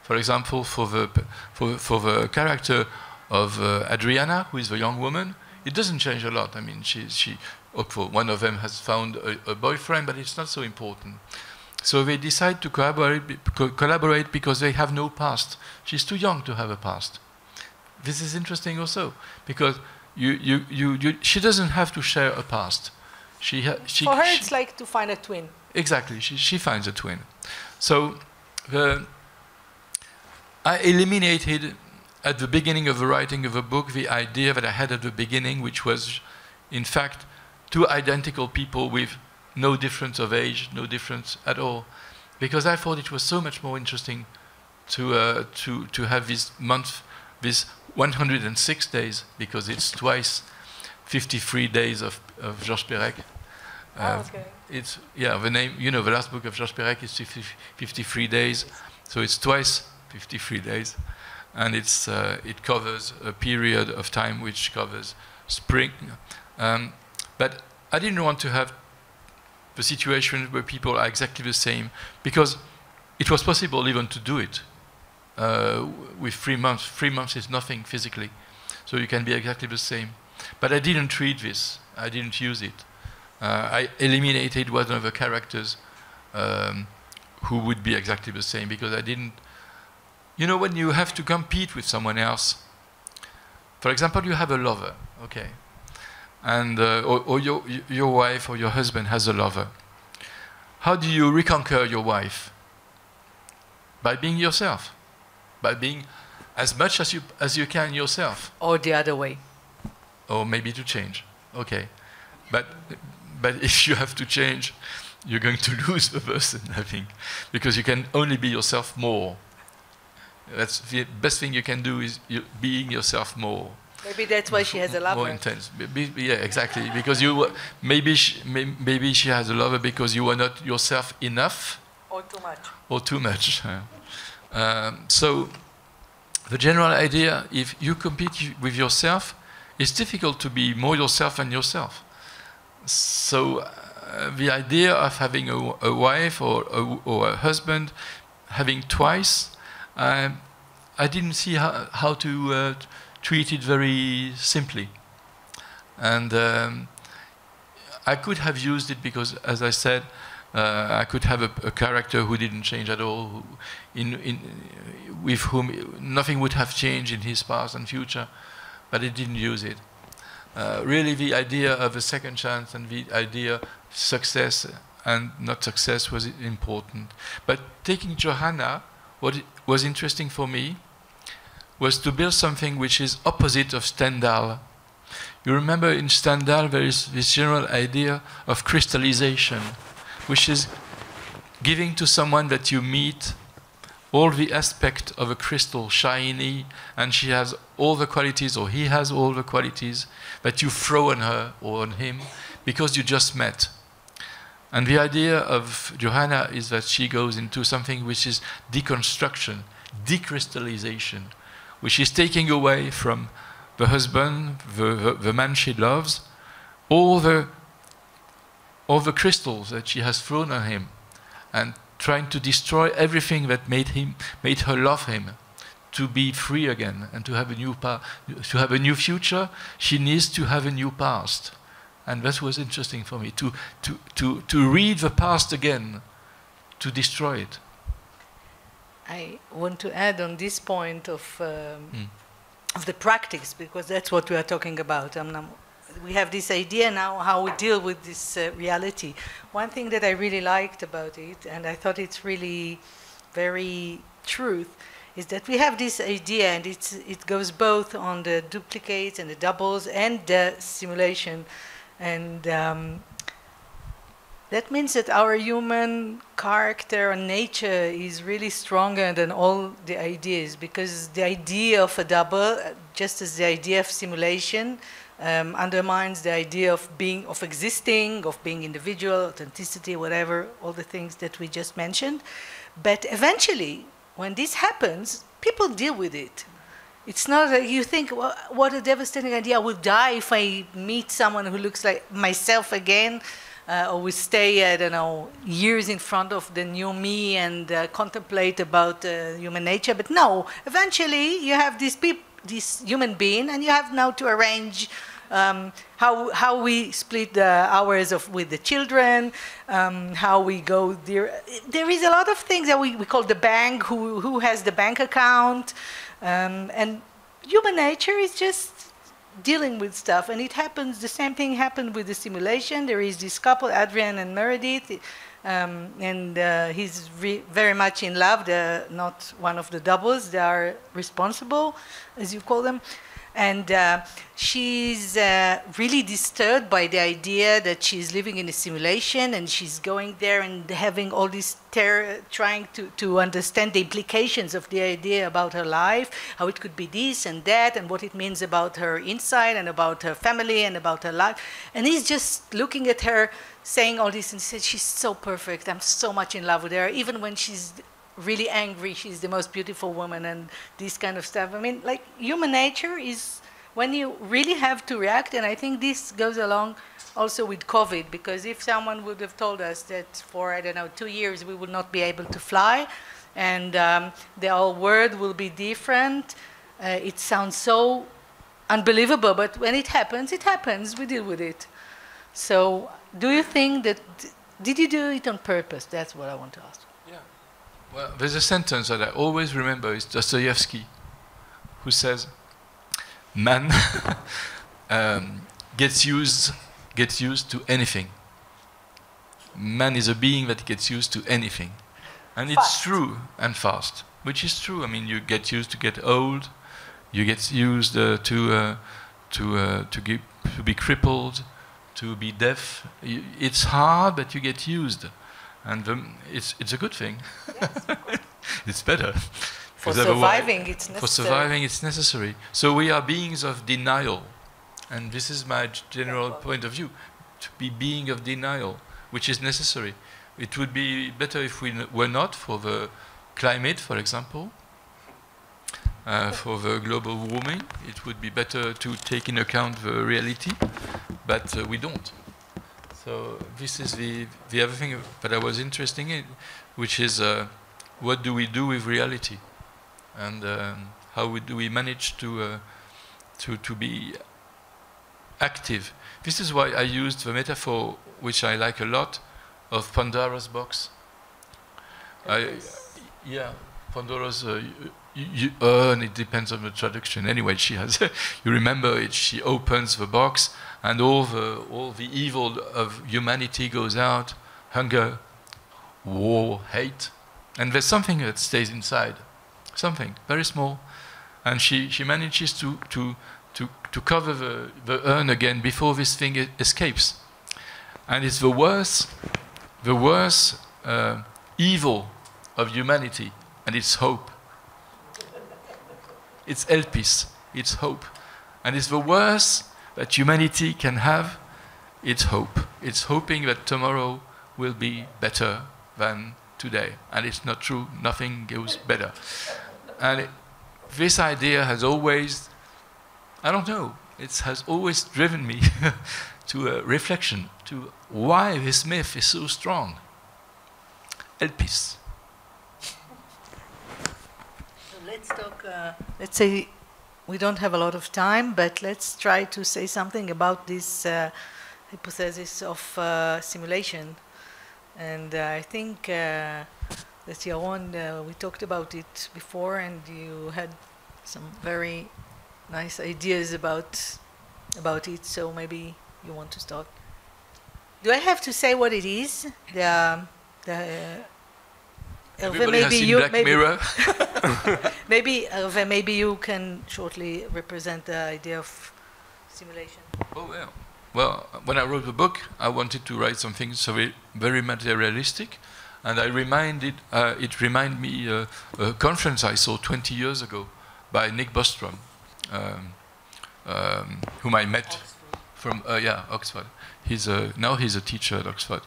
For example, for the character of Adriana, who is the young woman, it doesn't change a lot. I mean, one of them has found a boyfriend, but it's not so important. So they decide to collaborate because they have no past. She's too young to have a past. This is interesting also, because she doesn't have to share a past. For her, it's like to find a twin. Exactly, she finds a twin. So I eliminated at the beginning of the writing of a book the idea that I had at the beginning, which was, in fact, 2 identical people with no difference of age, no difference at all, because I thought it was so much more interesting to have this month, this 106 days, because it's twice 53 days of Georges Perec. Okay. It's the name, the last book of Georges Perec is 53 days, so it's twice 53 days, and it covers a period of time which covers spring. But I didn't want to have the situation where people are exactly the same, because it was possible even to do it with 3 months. 3 months is nothing physically, so you can be exactly the same. But I didn't treat this. I didn't use it. I eliminated one of the characters who would be exactly the same, because I didn't. When you have to compete with someone else, for example, you have a lover, okay, and or your wife or your husband has a lover. How do you reconquer your wife? By being yourself, by being as much as you can yourself. Or the other way. Or maybe to change, okay, but if you have to change, you're going to lose the person, I think, because you can only be yourself more. That's the best thing you can do, is being yourself more. Maybe that's why she has a lover. More intense. Yeah, exactly. Because maybe she has a lover because you are not yourself enough. Or too much. Or too much. So the general idea, if you compete with yourself, it's difficult to be more yourself than yourself. So the idea of having a wife or a husband, having twice, I didn't see how to treat it very simply. And I could have used it because, as I said, I could have a character who didn't change at all, with whom nothing would have changed in his past and future, but I didn't use it. Really, the idea of a second chance and the idea of success and not success was important. But taking Johanna, what was interesting for me was to build something which is opposite of Stendhal. You remember in Stendhal there is this general idea of crystallization, which is giving to someone that you meet all the aspect of a crystal, shiny, and she has all the qualities, or he has all the qualities that you throw on her or on him because you just met. And the idea of Johanna is that she goes into something which is deconstruction, decrystallization, which is taking away from the husband, the man she loves, all the crystals that she has thrown on him, and trying to destroy everything that made her love him. To be free again and to have a new future, she needs to have a new past. And that was interesting for me, to read the past again, to destroy it. I want to add on this point of the practice, because that's what we are talking about. We have this idea now how we deal with this reality. One thing that I really liked about it, and I thought it's really very truth, is that we have this idea, and it goes both on the duplicates and the doubles and the simulation. And that means that our human character and nature is really stronger than all the ideas, because the idea of a double, just as the idea of simulation, undermines the idea of existing, of being individual, authenticity, whatever, all the things that we just mentioned. But eventually, when this happens, people deal with it. It's not that you think, well, what a devastating idea, I will die if I meet someone who looks like myself again, or we stay, I don't know, years in front of the new me and contemplate about human nature. But no, eventually you have this human being, and you have now to arrange how we split the hours with the children, how we go there. There is a lot of things that we call the bank, who has the bank account, and human nature is just dealing with stuff, and it happens. The same thing happened with the simulation. There is this couple, Adrian and Meredith, and he's very much in love. They're not one of the doubles. They are responsible, as you call them. And she's really disturbed by the idea that she's living in a simulation, and she's going there and having all this terror, trying to understand the implications of the idea about her life, how it could be this and that, and what it means about her inside and about her family and about her life. And he's just looking at her, saying all this, and said, she's so perfect. I'm so much in love with her. Even when she's really angry, she's the most beautiful woman, and this kind of stuff. I mean, like, human nature is when you really have to react, and I think this goes along also with COVID, because if someone would have told us that for, I don't know, 2 years we would not be able to fly, and the whole world will be different, it sounds so unbelievable, but when it happens, we deal with it. So do you think that, did you do it on purpose? That's what I want to ask. Well, there's a sentence that I always remember. It's Dostoevsky, who says, "Man gets used to anything. Man is a being that gets used to anything," and it's true, and fast, which is true. I mean, you get used to get old, you get used to be crippled, to be deaf. It's hard, but you get used. And it's a good thing. Yes, it's better. For surviving, it's necessary. For surviving, it's necessary. So we are beings of denial. And this is my general point of view, to be being of denial, which is necessary. It would be better if we were not, for the climate, for example, for the global warming. It would be better to take into account the reality, but we don't. So this is the other thing that I was interested in, which is what do we do with reality, and how do we manage to be active. This is why I used the metaphor, which I like a lot, of Pandora's box. Pandora's. And it depends on the traduction. Anyway, she has. You remember it. She opens the box, and all the evil of humanity goes out: hunger, war, hate, and there's something that stays inside, something very small, and she manages to cover the urn again before this thing escapes, and it's the worst evil of humanity, and it's hope. It's elpis, it's hope. And it's the worst that humanity can have, it's hope. It's hoping that tomorrow will be better than today. And it's not true, nothing goes better. And this idea has always, I don't know, it has always driven me to a reflection, to why this myth is so strong. Elpis. Let's talk, let's say we don't have a lot of time, but let's try to say something about this hypothesis of simulation. And I think that Yaron, we talked about it before, and you had some very nice ideas about it. So maybe you want to start. Do I have to say what it is? Everybody has seen Black Mirror. Maybe you can shortly represent the idea of simulation. Oh, yeah. Well, when I wrote the book, I wanted to write something so very materialistic, and it reminded me a conference I saw 20 years ago by Nick Bostrom, whom I met from Oxford. Now he's a teacher at Oxford,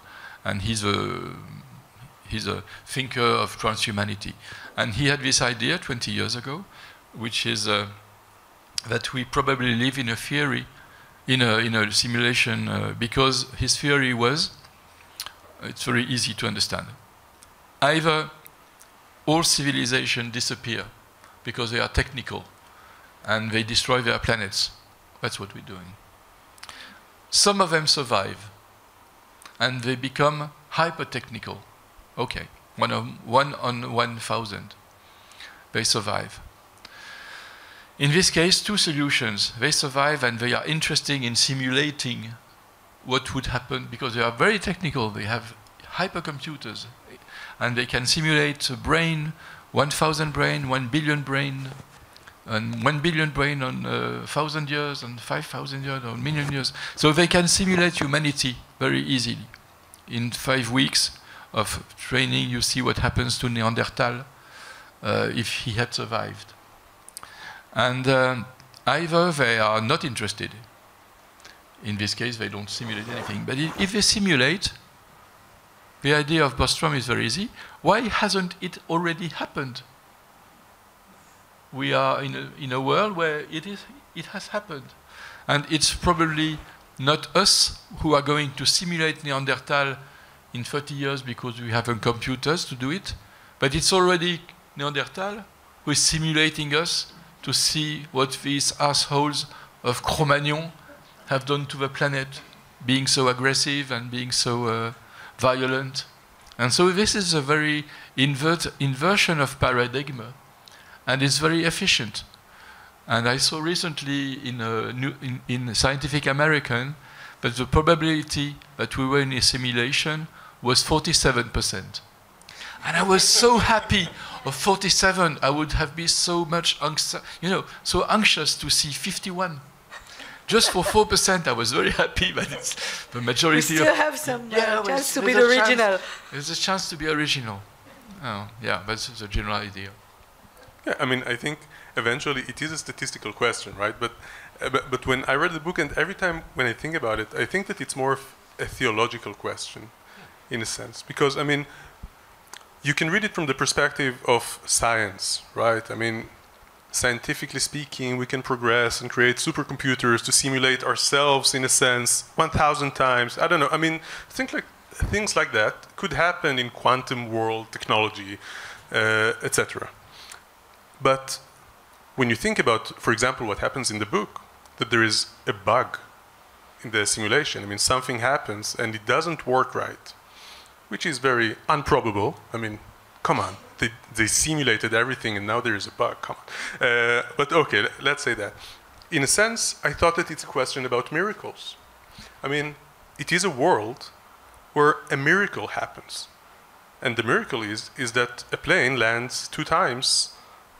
and he's a thinker of transhumanity. And he had this idea 20 years ago, which is that we probably live in a theory, in a simulation, because his theory was, it's very easy to understand. Either all civilizations disappear because they are technical and they destroy their planets. That's what we're doing. Some of them survive and they become hyper-technical. Okay, one on 1,000. They survive. In this case, two solutions. They survive and they are interested in simulating what would happen because they are very technical. They have hypercomputers and they can simulate a brain, 1,000 brain, 1 billion brain, and 1 billion brain on 1,000 years, and 5,000 years, or a million years. So they can simulate humanity very easily. In 5 weeks of training, you see what happens to Neanderthal if he had survived. And either they are not interested. In this case, they don't simulate anything. But if they simulate, the idea of Bostrom is very easy. Why hasn't it already happened? We are in a world where it has happened. And it's probably not us who are going to simulate Neanderthal in 30 years because we have computers to do it, but it's already Neanderthal who is simulating us to see what these assholes of Cro-Magnon have done to the planet, being so aggressive and being so violent. And so this is a very inversion of paradigm, and it's very efficient. And I saw recently in Scientific American that the probability that we were in a simulation was 47%. And I was so happy of 47. I would have been so much so anxious to see 51. Just for 4%, I was very happy, but it's the majority. We still have some chance to be original. There's a chance to be original. Oh, yeah, that's the general idea. Yeah, I mean, I think eventually it is a statistical question, right? But when I read the book, and every time when I think about it, I think that it's more of a theological question, in a sense. Because, I mean, you can read it from the perspective of science, right? I mean, scientifically speaking, we can progress and create supercomputers to simulate ourselves, in a sense, 1,000 times. I don't know. I mean, things like that could happen in quantum world technology, etc. But when you think about, for example, what happens in the book, that there is a bug in the simulation. I mean, something happens and it doesn't work right, which is very improbable. I mean, come on. They simulated everything and now there is a bug. Come on. But okay, let's say that. In a sense, I thought that it's a question about miracles. I mean, it is a world where a miracle happens. And the miracle is that a plane lands 2 times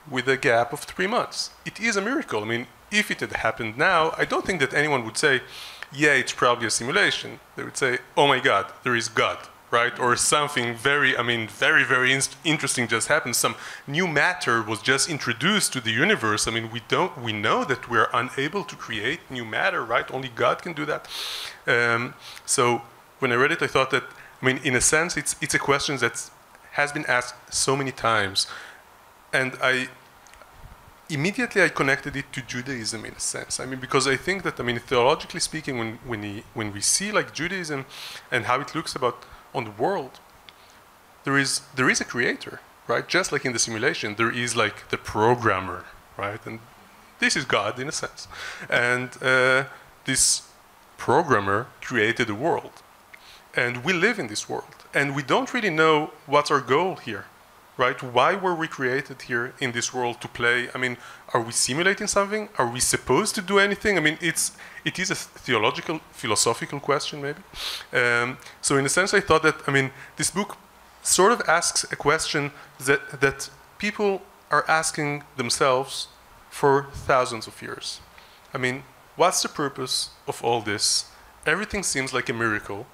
with a gap of 3 months. It is a miracle. I mean, if it had happened now, I don't think that anyone would say, yeah, it's probably a simulation. They would say, oh my God, there is God, right? Or something very, very interesting just happened. Some new matter was just introduced to the universe. I mean, we know that we're unable to create new matter, right? Only God can do that. So when I read it, I thought that, I mean, in a sense, it's a question that has been asked so many times. And immediately I connected it to Judaism in a sense. I mean, because I think that, I mean, theologically speaking, when we see like Judaism and how it looks on the world, there is a creator, right? Just like in the simulation, there is like the programmer, right? And this is God in a sense. And this programmer created a world. And we live in this world. And we don't really know what's our goal here, right? Why were we created here in this world to play? I mean, are we simulating something? Are we supposed to do anything? I mean, it is a theological, philosophical question, maybe. So in a sense, I thought that, I mean, this book sort of asks a question that people are asking themselves for thousands of years. I mean, what's the purpose of all this? Everything seems like a miracle.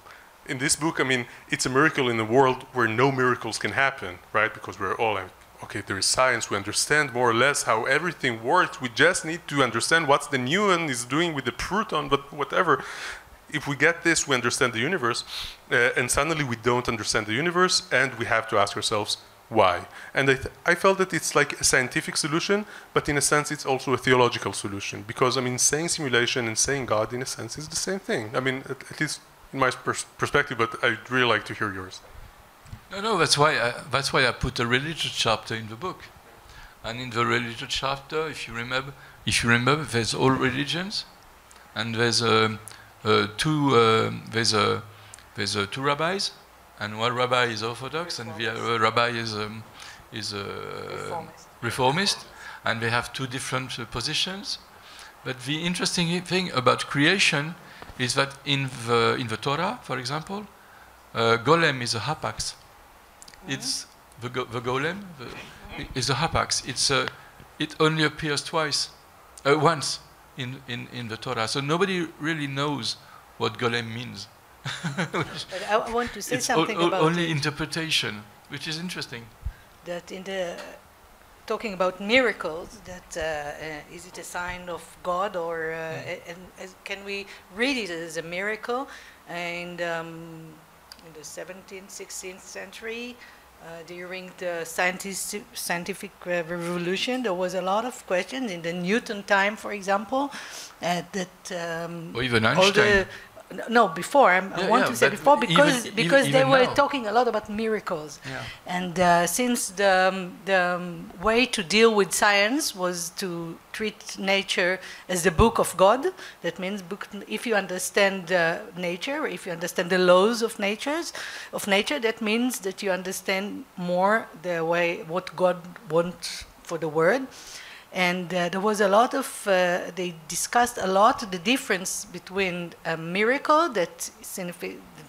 In this book, I mean, it's a miracle in a world where no miracles can happen, right? Because we're all like, okay, there is science, we understand more or less how everything works. We just need to understand what the Newton is doing with the proton, but whatever. If we get this, we understand the universe, and suddenly we don't understand the universe, and we have to ask ourselves, why? And I felt that it's like a scientific solution, but in a sense it's also a theological solution, because, I mean, saying simulation and saying God, in a sense, is the same thing. I mean, at least in my perspective, but I'd really like to hear yours. No, that's why I put a religious chapter in the book. And in the religious chapter, if you remember, there's all religions, and there's two rabbis, and one rabbi is Orthodox, and the other rabbi is Reformist, and they have two different positions. But the interesting thing about creation is that in the Torah, for example, golem is a hapax. It's the golem is a hapax. It only appears once in the Torah. So nobody really knows what golem means. But I want to say something about only interpretation, which is interesting. That in the talking about miracles, that is it a sign of God, or can we read it as a miracle? And in the 17th, 16th century, during the scientific revolution, there was a lot of questions in the Newton time, for example, or even Einstein. No, before. I want to say before, because even they were now. talking a lot about miracles. Yeah. And since the way to deal with science was to treat nature as the book of God, that means if you understand nature, if you understand the laws of nature, that means that you understand more the way what God wants for the world. And there was a lot of, they discussed a lot the difference between a miracle that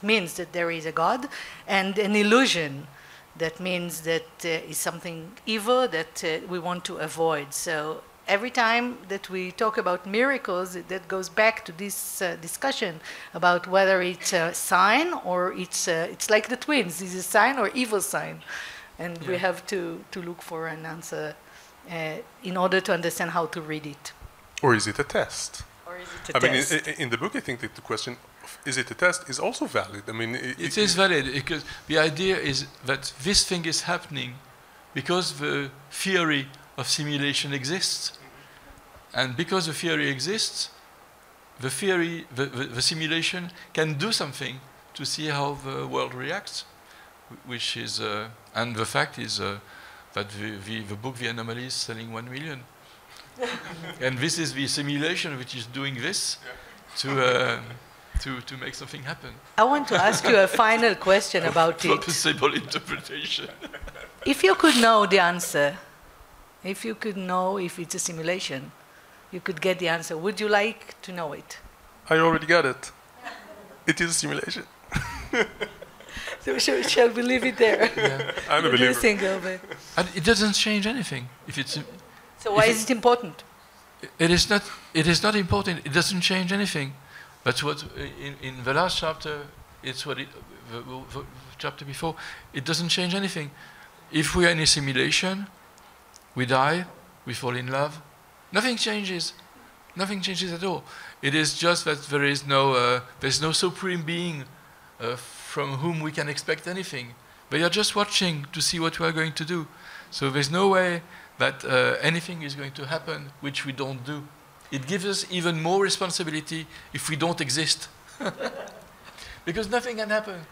means that there is a God, and an illusion that means that is something evil that we want to avoid. So every time that we talk about miracles, that goes back to this discussion about whether it's a sign or it's like the twins, is it a sign or evil sign? And we have to look for an answer in order to understand how to read it. Or is it a test? Or is it a test? I mean, in the book, I think that the question of is it a test is also valid. I mean, it is valid, because the idea is that this thing is happening because the theory of simulation exists. And because the theory exists, the simulation can do something to see how the world reacts, which is, and the fact is, that the book The Anomaly is selling 1 million. And this is the simulation which is doing this to make something happen. I want to ask you a final question about it. Possible interpretation. If you could know the answer, if you could know if it's a simulation, you could get the answer, would you like to know it? I already got it. It is a simulation. So shall we leave it there? Yeah. I'm a believer. And it doesn't change anything. If it's so why is it important? It is not important. It doesn't change anything. But what in the last chapter, it's what the chapter before. It doesn't change anything. If we are in a simulation, we die, we fall in love. Nothing changes. Nothing changes at all. It is just that there is there's no supreme being from whom we can expect anything. They are just watching to see what we are going to do. So there's no way that anything is going to happen which we don't do. It gives us even more responsibility if we don't exist. Because nothing can happen.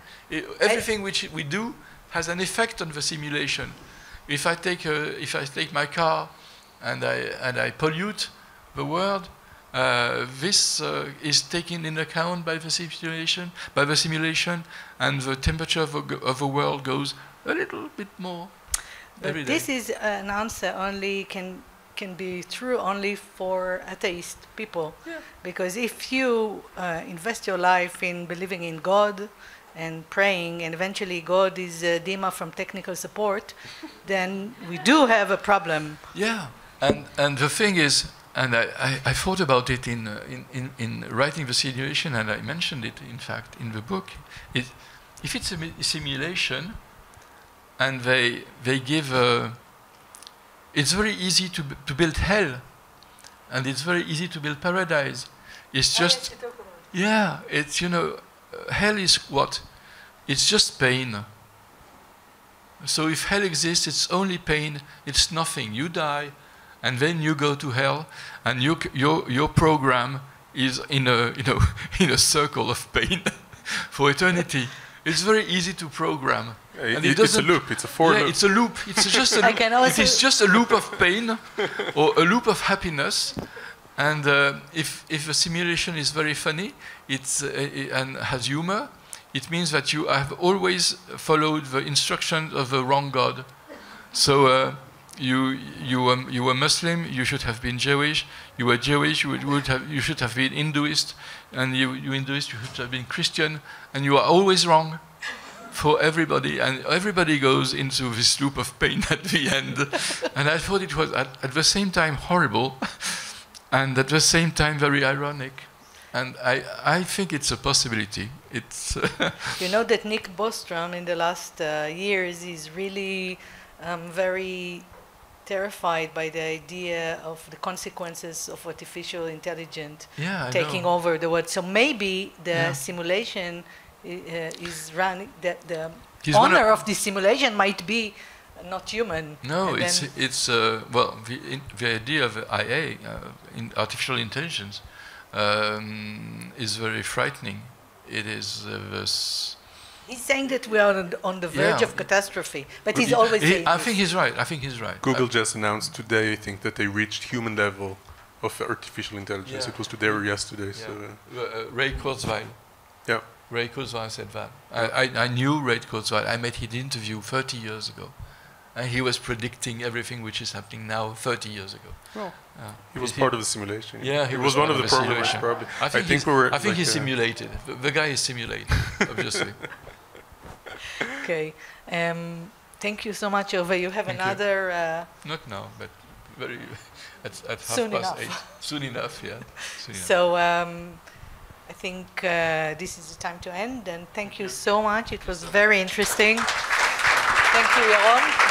Everything which we do has an effect on the simulation. If I take my car and I pollute the world, this is taken in account by the simulation, and the temperature of the world goes a little bit more every But day. this is an answer only can be true only for atheist people. Yeah. Because if you invest your life in believing in God and praying, and eventually God is Dima from technical support, then we do have a problem. Yeah, and the thing is, and I thought about it in writing the simulation, and I mentioned it, in fact, in the book. If it's a simulation, and they give it's very easy to build hell, and it's very easy to build paradise. It's just, yeah, it's, you know, hell is what? It's just pain. So if hell exists, it's only pain, it's nothing. You die, and then you go to hell, and your program is in a, you know, in a circle of pain for eternity. It's very easy to program. And it's a loop. It's a for loop. It's a loop. It's just a loop. It is just a loop of pain or a loop of happiness. And if a simulation is very funny, and has humor, it means that you have always followed the instructions of the wrong God. So you were Muslim, you should have been Jewish. You were Jewish, you should have been Hinduist, and you Hinduist, you should have been Christian, and you are always wrong for everybody, and everybody goes into this loop of pain at the end. And I thought it was at the same time horrible, and at the same time very ironic. And I think it's a possibility. It's You know that Nick Bostrom in the last years is really very terrified by the idea of the consequences of artificial intelligence taking over the world. So maybe the simulation is running, the owner of the simulation might be not human. No, it's well, the idea of IA, in artificial intelligence, is very frightening. It is He's saying that we are on the verge of catastrophe, but he's always saying I think he's right. I think he's right. Google just announced today, I think, that they reached human level of artificial intelligence. Yeah. It was today or yesterday. Yeah. So, Ray Kurzweil. yeah. Ray Kurzweil said that. I knew Ray Kurzweil. I made his interview 30 years ago. And he was predicting everything which is happening now 30 years ago. Well, he was part of the simulation. Yeah, he was one of the programmers, probably. I think he's simulated. The guy is simulated, obviously. Okay. Thank you so much, Ove. You have another... Not now, but very at soon 8:30. Soon enough, yeah. Soon enough. So I think this is the time to end, and thank you so much. It was very interesting. Thank you, Viron.